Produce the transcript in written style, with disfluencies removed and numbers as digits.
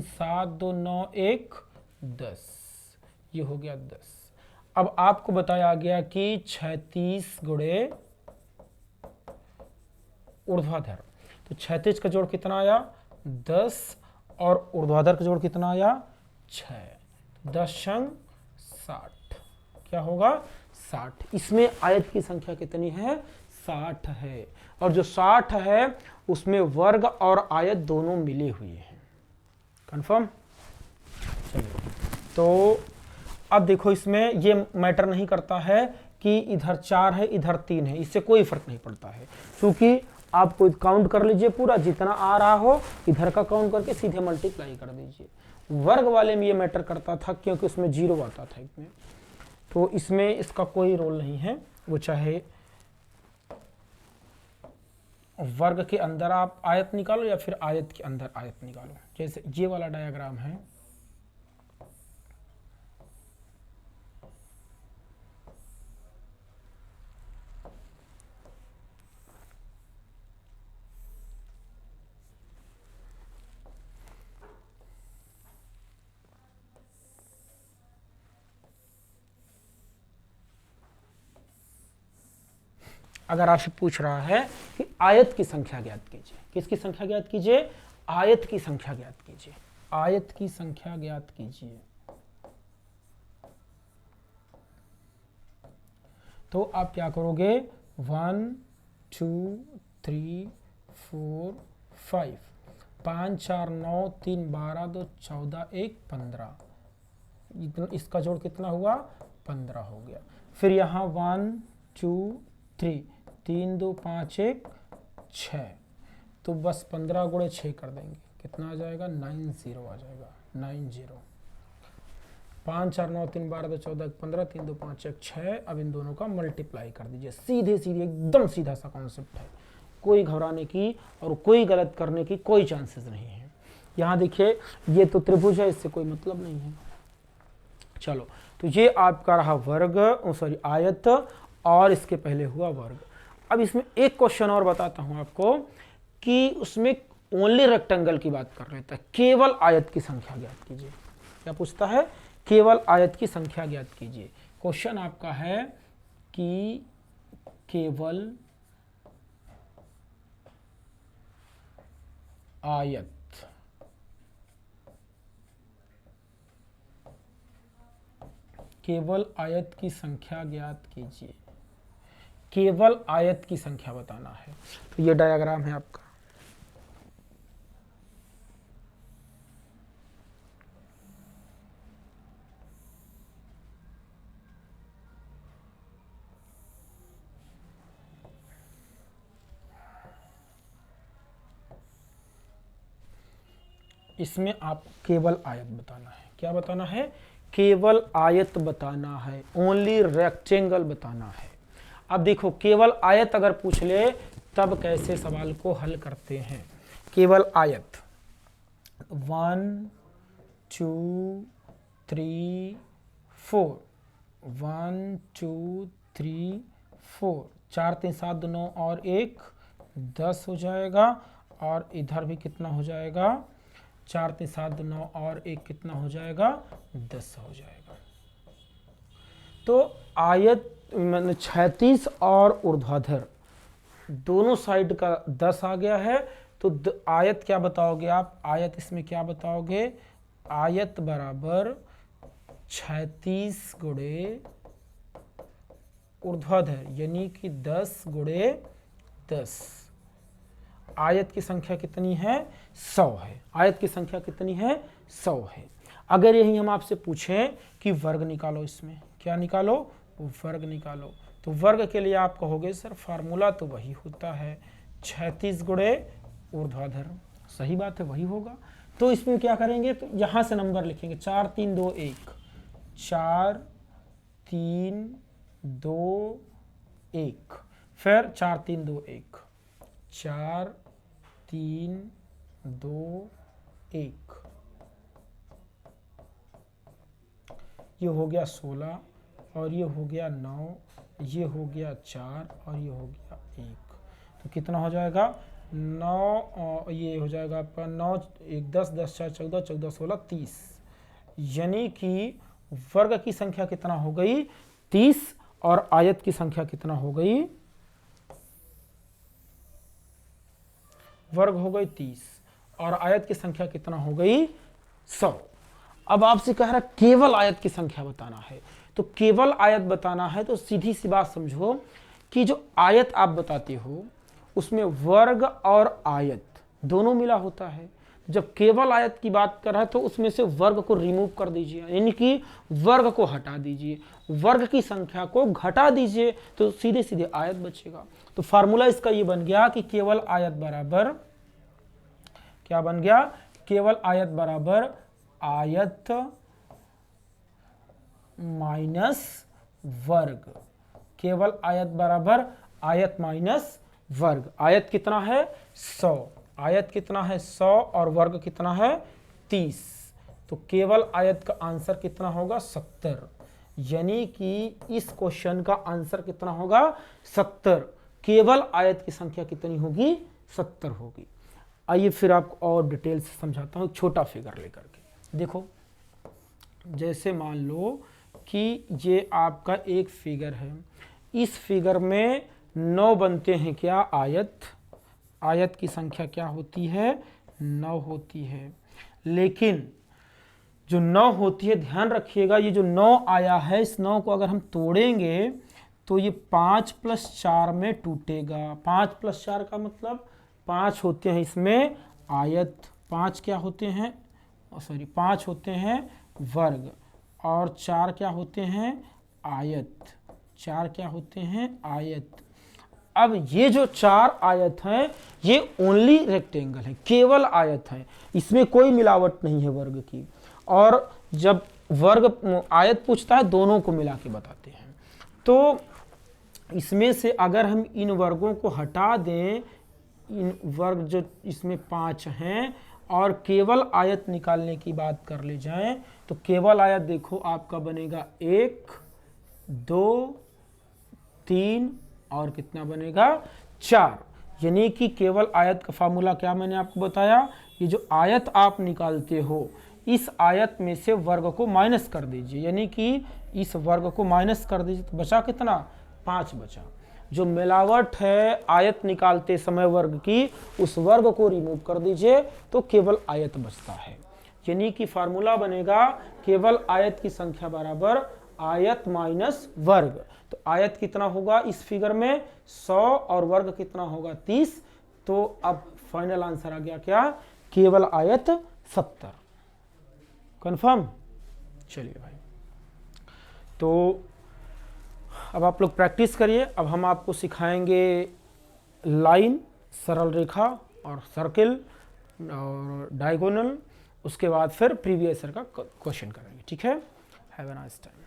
7 2 9 1 10, ये हो गया 10। अब आपको बताया गया कि 36 गुणे ऊर्ध्वाधर, तो 36 का जोड़ कितना आया 10 और ऊर्ध्वाधर का जोड़ कितना आया 6, 10 संग 60, क्या होगा 60। इसमें आयत की संख्या कितनी है 60 है, और जो 60 है उसमें वर्ग और आयत दोनों मिले हुए हैं। कंफर्म। चलिए, तो अब देखो इसमें ये मैटर नहीं करता है कि इधर 4 है इधर 3 है, इससे कोई फर्क नहीं पड़ता है, क्योंकि आपको काउंट कर लीजिए पूरा जितना आ रहा हो इधर का काउंट करके सीधे मल्टीप्लाई कर दीजिए। वर्ग वाले में ये मैटर करता था क्योंकि उसमें 0 आता था इसमें, तो इसमें इसका कोई रोल नहीं है, वो चाहे वर्ग के अंदर आप आयत निकालो या फिर आयत के अंदर आयत निकालो। जैसे ये वाला डायग्राम है, अगर आपसे पूछ रहा है कि आयत की संख्या ज्ञात कीजिए, किसकी संख्या ज्ञात कीजिए आयत की संख्या ज्ञात कीजिए, आयत की संख्या ज्ञात कीजिए, तो आप क्या करोगे 1 2 3 4 5, 5 4 9 3 12 2 14 1 15, इसका जोड़ कितना हुआ 15 हो गया। फिर यहाँ 1 2 3, 3 2 5 1 6, तो बस 15 गुणे 6 कर देंगे, कितना आ जाएगा 90 आ जाएगा 90। 5 4 9 3 12 2 14 15, 3 2 5 1 6। अब इन दोनों का मल्टीप्लाई कर दीजिए, सीधे सीधे एकदम सीधा सा कॉन्सेप्ट है, कोई घबराने की और कोई गलत करने की कोई चांसेस नहीं है। यहाँ देखिए ये तो त्रिभुज है, इससे कोई मतलब नहीं है। चलो, तो ये आपका रहा वर्ग, सॉरी आयत, और इसके पहले हुआ वर्ग। अब इसमें एक क्वेश्चन और बताता हूं आपको कि उसमें ओनली रेक्टेंगल की बात कर लेता है, केवल आयत की संख्या ज्ञात कीजिए। क्या पूछता है केवल आयत की संख्या ज्ञात कीजिए। क्वेश्चन आपका है कि केवल आयत, केवल आयत की संख्या ज्ञात कीजिए, केवल आयत की संख्या बताना है। तो ये डायग्राम है आपका, इसमें आप केवल आयत बताना है। क्या बताना है केवल आयत बताना है, ओनली रेक्टेंगल बताना है। अब देखो केवल आयत अगर पूछ ले तब कैसे सवाल को हल करते हैं। केवल आयत 1 2 3 4, 1 2 3 4, 4 3 7 9 और 1 10 हो जाएगा, और इधर भी कितना हो जाएगा 4 3 7 9 और 1 कितना हो जाएगा 10 हो जाएगा। तो आयत 36 और ऊर्ध्वाधर दोनों साइड का 10 आ गया है, तो आयत क्या बताओगे आप, आयत इसमें क्या बताओगे, आयत बराबर 36 गुणे ऊर्ध्वाधर यानी कि 10 गुणे 10। आयत की संख्या कितनी है 100 है, आयत की संख्या कितनी है 100 है। अगर यही हम आपसे पूछें कि वर्ग निकालो, इसमें क्या निकालो वर्ग निकालो, तो वर्ग के लिए आप कहोगे सर फार्मूला तो वही होता है 36 गुणे ऊर्ध्वाधर, सही बात है वही होगा। तो इसमें क्या करेंगे, तो यहां से नंबर लिखेंगे 4 3 2 1, 4 3 2 1, फिर 4 3 2 1, 4 3 2 1, ये हो गया 16, और ये हो गया 9, ये हो गया 4 और ये हो गया 1, तो कितना हो जाएगा 9 ये हो जाएगा आपका 9 1 10 10 4 14 14 16 30, यानी कि वर्ग की संख्या कितना हो गई 30 और आयत की संख्या कितना हो गई, वर्ग हो गई 30 और आयत की संख्या कितना हो गई 100। अब आपसे कह रहा केवल आयत की संख्या बताना है, तो केवल आयत बताना है तो सीधी सी बात समझो कि जो आयत आप बताते हो उसमें वर्ग और आयत दोनों मिला होता है। जब केवल आयत की बात कर रहा है तो उसमें से वर्ग को रिमूव कर दीजिए, यानी कि वर्ग को हटा दीजिए, वर्ग की संख्या को घटा दीजिए, तो सीधे सीधे आयत बचेगा। तो फार्मूला इसका ये बन गया कि केवल आयत बराबर क्या बन गया, केवल आयत बराबर आयत माइनस वर्ग, केवल आयत बराबर आयत माइनस वर्ग। आयत कितना है 100, आयत कितना है 100 और वर्ग कितना है 30, तो केवल आयत का आंसर कितना होगा 70, यानी कि इस क्वेश्चन का आंसर कितना होगा 70। केवल आयत की संख्या कितनी होगी 70 होगी। आइए फिर आपको और डिटेल से समझाता हूँ, छोटा फिगर लेकर के। देखो जैसे मान लो कि ये आपका एक फिगर है, इस फिगर में 9 बनते हैं क्या आयत, आयत की संख्या क्या होती है 9 होती है, लेकिन जो 9 होती है ध्यान रखिएगा ये जो 9 आया है इस 9 को अगर हम तोड़ेंगे तो ये 5 + 4 में टूटेगा। 5 + 4 का मतलब 5 होते हैं इसमें आयत, 5 क्या होते हैं, सॉरी 5 होते हैं वर्ग और 4 क्या होते हैं आयत, 4 क्या होते हैं आयत। अब ये जो 4 आयत हैं ये ओनली रेक्टेंगल है, केवल आयत है, इसमें कोई मिलावट नहीं है वर्ग की। और जब वर्ग आयत पूछता है दोनों को मिला के बताते हैं। तो इसमें से अगर हम इन वर्गों को हटा दें, इन वर्ग जो इसमें 5 हैं और केवल आयत निकालने की बात कर ले जाएं तो केवल आयत देखो आपका बनेगा 1 2 3 और कितना बनेगा 4, यानी कि केवल आयत का फार्मूला क्या मैंने आपको बताया, ये जो आयत आप निकालते हो इस आयत में से वर्ग को माइनस कर दीजिए, यानी कि इस वर्ग को माइनस कर दीजिए तो बचा कितना 5 बचा। जो मिलावट है आयत निकालते समय वर्ग की उस वर्ग को रिमूव कर दीजिए तो केवल आयत बचता है, यानी कि फार्मूला बनेगा केवल आयत की संख्या बराबर आयत माइनस वर्ग। तो आयत कितना होगा इस फिगर में 100 और वर्ग कितना होगा 30, तो अब फाइनल आंसर आ गया क्या केवल आयत 70। कंफर्म। चलिए भाई, तो अब आप लोग प्रैक्टिस करिए। अब हम आपको सिखाएंगे लाइन, सरल रेखा और सर्किल और डायगोनल, उसके बाद फिर प्रीवियस ईयर का क्वेश्चन करेंगे। ठीक है, हैव अ नाइस टाइम।